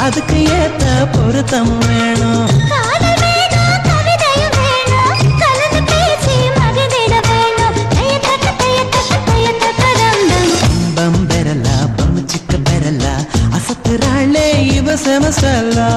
அதுக்கு ஏத்த பொருத்தம் வேணும். பம் பெறலா பம் சிக்க பெறலா அசத்துறாளே இவ செமஸ்டல்லா.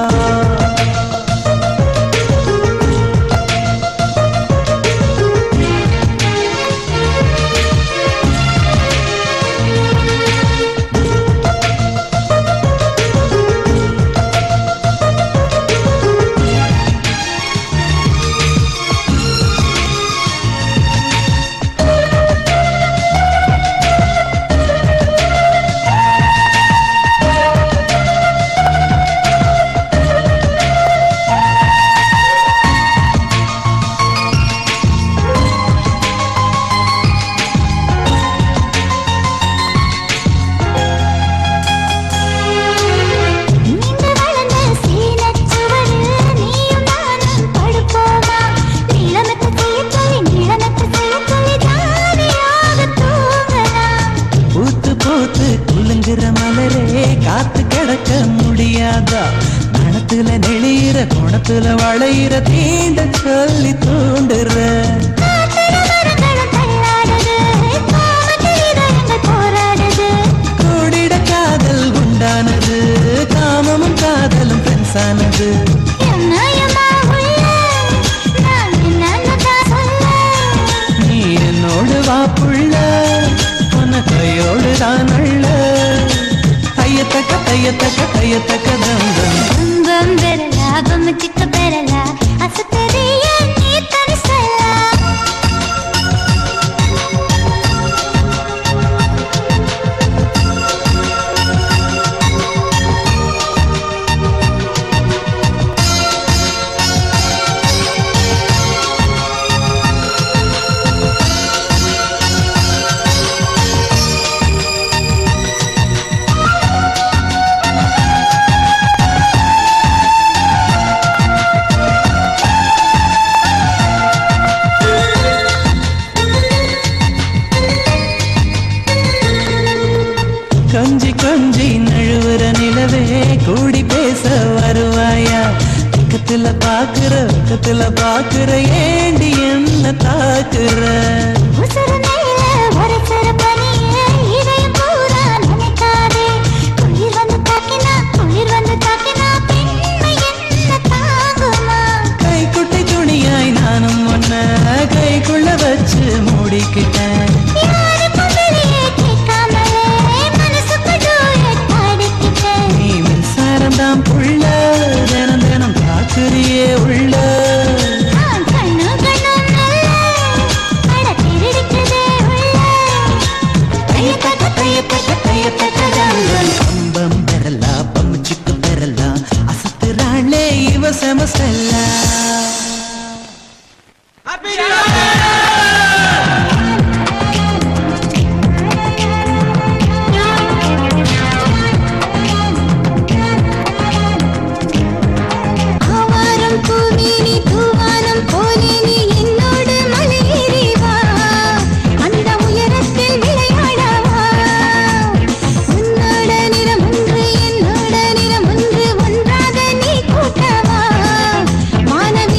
காத்து கிடக்க முடியாதா மனத்துல நெளிற குணத்துல வளையிற தீண்ட சொல்லி தூண்டுற கூடிட காதல் உண்டானது காமமும் காதலும் பெருசானது. நீ என்னோடு வாப்புள்ள உன கையோடு தான் அள்ள தையத்தக்க தையத்தக்க தையத்தக்க தந்தம் பம் பெறலா பம் சிக்க பெறலா அசத்தறிய நீ தனிசலா. கொஞ்சி கொஞ்சி நழுவுற நிலவே கூடி பேச வருவாயா பக்கத்துல பாக்குற ஏண்டி என்ன தாக்குற கைக்குட்டை துணிய புள்ள கண்ணு கண்ணு நல்ல அட திருடிக்குதே உள்ள பம்பம் பெறலா பம்முச்சுக்கு பெறலா அசத்துறாளே இவ செமஸ்டல்லா ஆவாரம் பூவே நீ தூவானம் போலே நீ என்னோடு மலையேறி வா அந்த உயரத்தில் விளையாடவா உன்னோட நிறம் ஒன்று என்னோட நிறம் ஒன்று ஒன்றாக நீ கூட்டவா வானவில்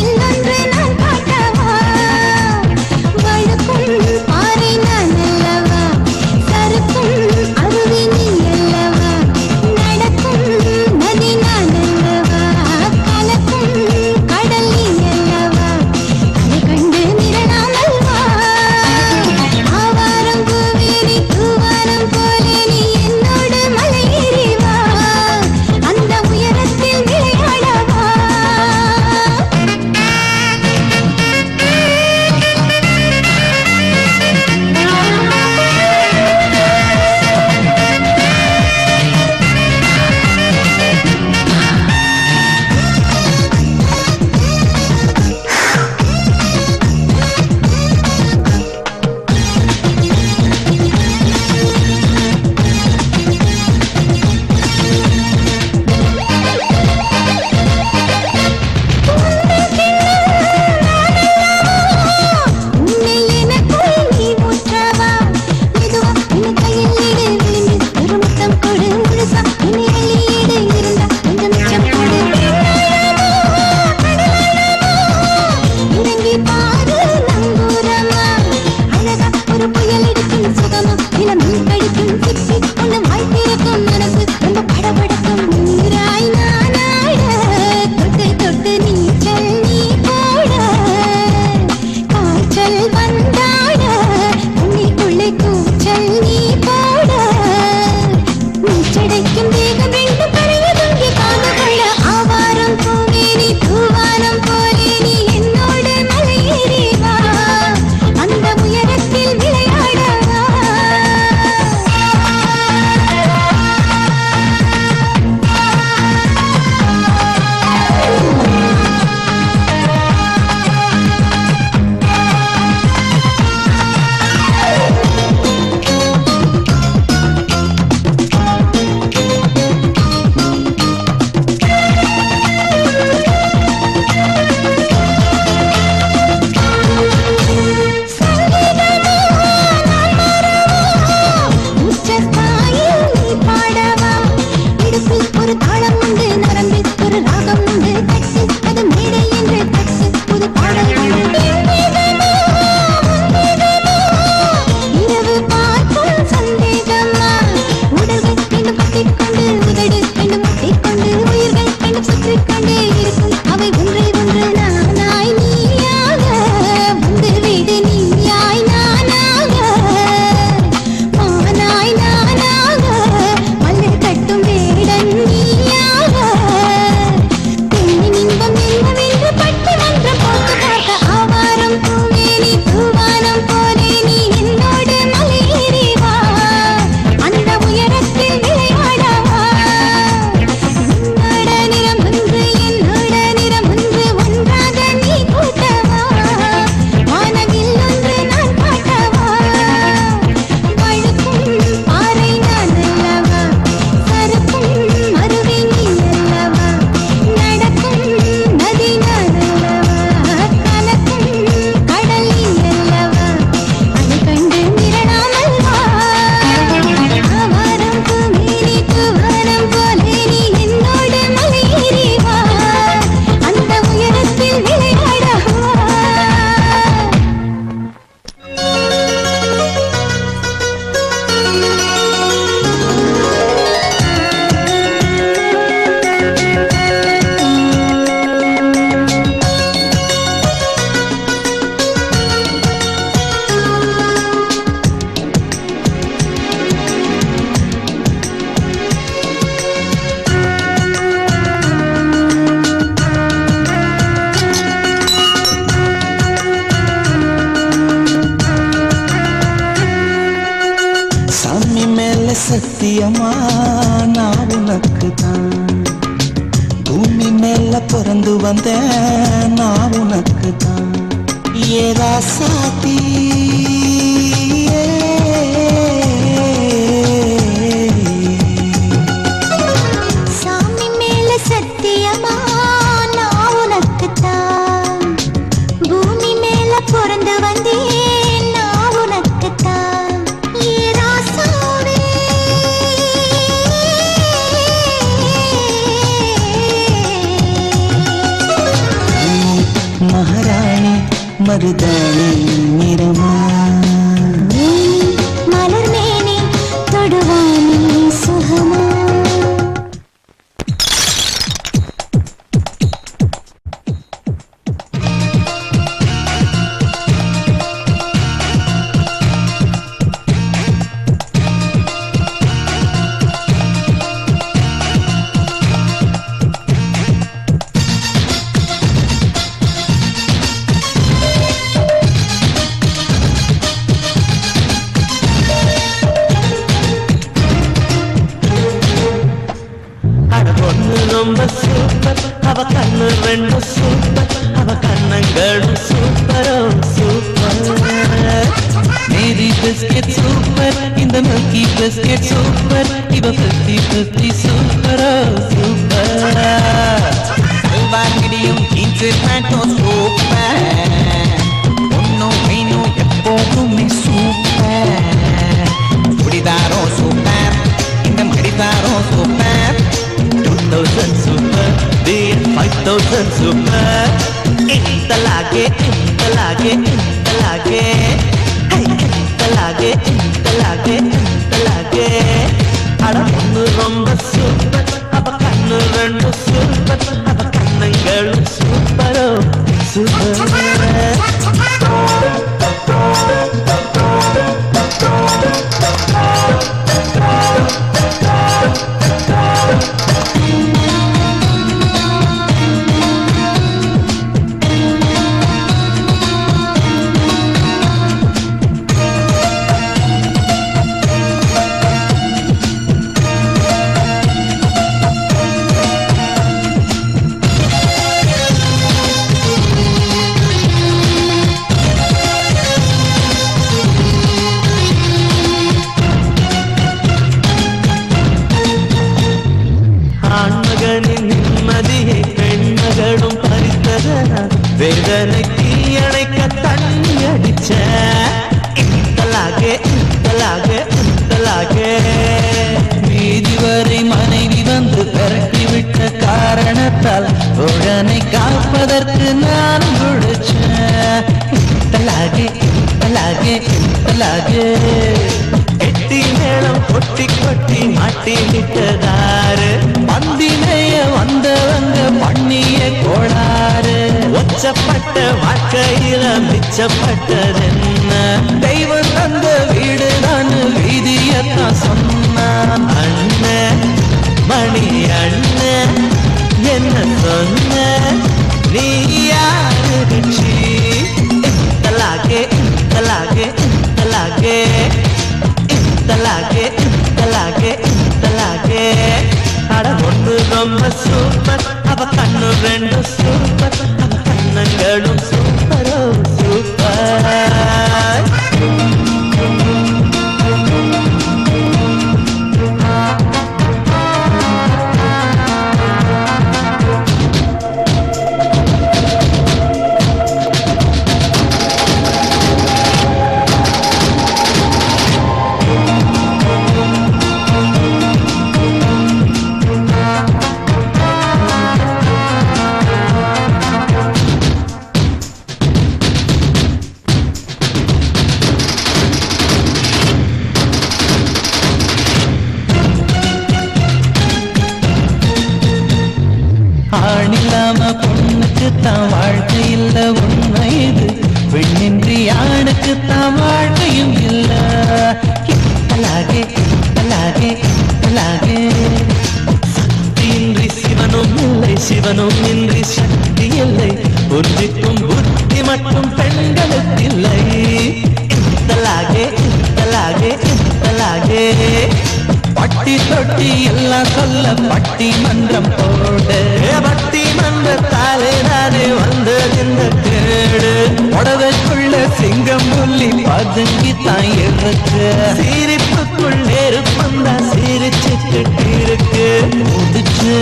சத்தியமா நான் உனக்கு தான் பூமி மேல பிறந்து வந்தேன் நான் உனக்கு தான் ஏதா சாத்தி சாமி மேல சத்தியமா நான் உனக்கு தான் பூமி மேல பிறந்து வந்தேன் நான் உனக்கு தான் ஏ ராசாவே மகாராணி மருதாணி நிறமா மலர் மேனி தொடுவானி சுகமா ரொம்ப சூப்பர் அவ கண்ணு ரெண்டு சூப்பர் அவ கண்ணங்களும் சூப்பரோ சூப்பர் மேரி பிஸ்கெட் சூப்பர் இந்த மில்கி பிஸ்கெட் சூப்பர் இவ 50-50 சூப்பரோ சூப்பர் வாங்கிடியும் ஜீன்ஸ் பேண்ட்டும் சூப்பர் ஒன்னும் மீனும் எப்போதுமே சூப்பர் குடிதாரோ சூப்பர் இந்த மடிதாரோ super 2000 super, dear 5000 super. Intalage, intalage, intalage. Hey, intalage, intalage, intalage. Ada onnu romba super, ava kannu rendu super, ava kannangalu super, super. நிம்மதியை பெண்மகளும் பறித்ததனா வேதனை தீயணைக்க தண்ணி அடிச்ச இத்தலாகே இத்தலாகே இத்தலாகே மீதி வரை மனைவி வந்து விரட்டி விட்ட காரணத்தால் உடனை காப்பதற்கு நான் குடிச்சேன் இத்தலாகே இத்தலாகே இத்தலாகே எட்டி மேளம் கொட்டி கொட்டி மாட்டி விட்டதாரு பந்தினைய வந்தவங்க பண்ணிய கோளாறு ஒச்சப்பட்ட வாழ்க்கையில மிச்சப்பட்டதென்ன தெய்வம் தந்த வீடு நான் வீதியத்தான் சொன்னான் அண்ணன் மணி அண்ணன் என்ன சொன்ன நீ யாரு தலாகே தலாகே தலாகே தலாகே தலாகே தலாகே அட ஒன்று ரொம்ப சூப்பர் அவ கண்ணு ரெண்டு சூப்பர் அவ கண்ணங்களும் சூப்பரோ சூப்பர் ஆணில்லாம பொண்ணுக்கு தான் வாழ்க்கை இல்ல உண்மை இது பெண்ணின்றி ஆணுக்கு தான் வாழ்க்கையும் இல்ல இத்தலாகே இத்தலாகே இத்தலாகே சக்தியின்றி சிவனும் இல்லை சிவனும் இன்றி சக்தி இல்லை ஒன்றிக்கும் புத்தி மட்டும் பெண்களுக்கு இல்லை இத்தலாகே இத்தலாகே இத்தலாகே பட்டி தொட்டி எல்லாம் சொல்ல பட்டி மன்றம் போடு பட்டி மன்றத்தாலே நானே வந்தது இந்த கேடு உடவைக்குள்ள சிங்கம் புள்ளி பதுங்கி தான் இருக்கு சிரிப்புக்குள் நெருப்பந்தா சிரிச்சுக்கிட்டு இருக்கு முடிச்சு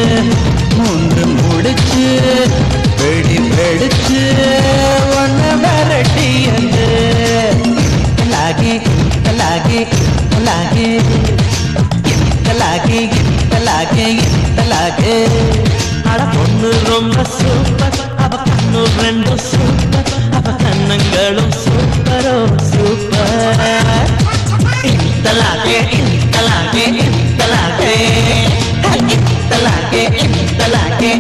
மூன்று முடிச்சு வெடி வெடிச்சு ஒன்ன விரட்டி என்று லாகே லாகே லாகே லாகே லாகே லாகே அட பொண்ணு ரொம்ப சூப்பர் அவ கண்ணு ரெண்டும் சூப்பர் அவ கண்ணங்களும் சூப்பரோ சூப்பர் இந்தலாகே இந்தலாகே இந்தலாகே இந்தலாகே இந்தலாகே